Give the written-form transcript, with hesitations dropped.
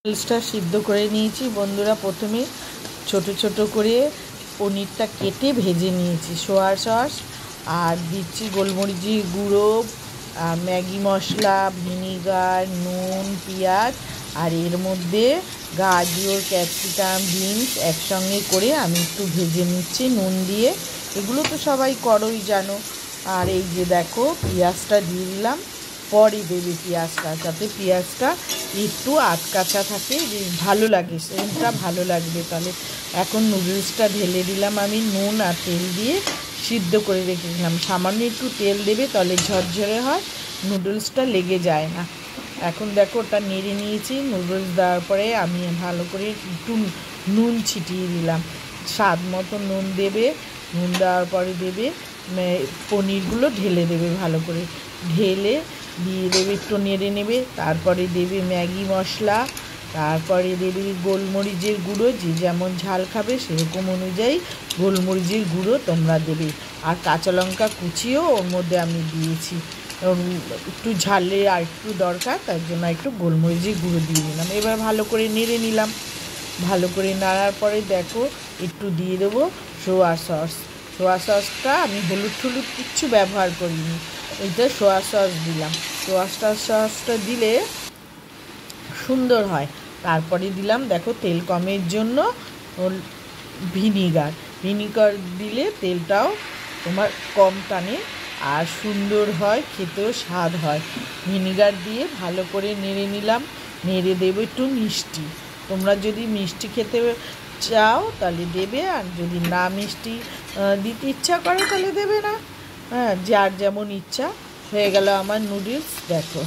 নুডলসটা সিদ্ধ করে নিয়েছি বন্ধুরা। প্রথমে ছোট ছোট করে পনিরটা কেটে ভেজে নিয়েছি। সোয়া সস আর দিচ্ছি গোলমরিচের গুঁড়ো, ম্যাগি মশলা, ভিনিগার, নুন, পেঁয়াজ, আর এর মধ্যে গাজর, ক্যাপসিকাম, বিনস একসঙ্গে করে আমি একটু ভেজে নিচ্ছি নুন দিয়ে। এগুলো তো সবাই করোই জানো। আর এই যে দেখো পেঁয়াজটা দিয়ে দিলাম, পরে দেবে পেঁয়াজটা, যাতে পেঁয়াজটা একটু আটকাচা থাকে, ভালো লাগে, সেন্টটা ভালো লাগবে। তাহলে এখন নুডলসটা ঢেলে দিলাম আমি, নুন আর তেল দিয়ে সিদ্ধ করে রেখেছিলাম। সামান্য একটু তেল দেবে, তাহলে ঝরঝরে হয়, নুডলসটা লেগে যায় না। এখন দেখো ওটা নেড়ে নিয়েছি। নুডলস দেওয়ার পরে আমি ভালো করে একটু নুন ছিটিয়ে দিলাম, স্বাদ মতো নুন দেবে। নুন দেওয়ার পরে দেবে পনিরগুলো, ঢেলে দেবে, ভালো করে ঢেলে দিয়ে দেবে, একটু নেড়ে নেবে। তারপরে দেবে ম্যাগি মশলা, তারপরে দেবে গোলমরিচের গুঁড়ো, যে যেমন ঝাল খাবে সেরকম অনুযায়ী গোলমরিচের গুঁড়ো তোমরা দেবে। আর কাঁচা লঙ্কা কুচিও ওর মধ্যে আমি দিয়েছি, একটু ঝালের আর একটু দরকার, তার জন্য একটু গোলমরিচের গুঁড়ো দিয়ে দিলাম। এবার ভালো করে নেড়ে নিলাম। ভালো করে নাড়ার পরে দেখো একটু দিয়ে দেবো সোয়া সস। সোয়া সসটা আমি হলুদ টলুদ কিচ্ছু ব্যবহার করিনি, এইটা সোয়া সস দিলাম। সোয়া সসটা দিলে সুন্দর হয়। তারপরে দিলাম দেখো তেল কমের জন্য ভিনিগার। ভিনিগার দিলে তেলটাও তোমার কম টানে আর সুন্দর হয়, খেতেও স্বাদ হয়। ভিনিগার দিয়ে ভালো করে নেড়ে নিলাম। নেড়ে দেবো একটু মিষ্টি। তোমরা যদি মিষ্টি খেতে চাও তাহলে দেবে, আর যদি না মিষ্টি দিতে ইচ্ছা করে তাহলে দেবে না। হ্যাঁ, যার যেমন ইচ্ছা। হয়ে গেল আমার নুডলস দেখো।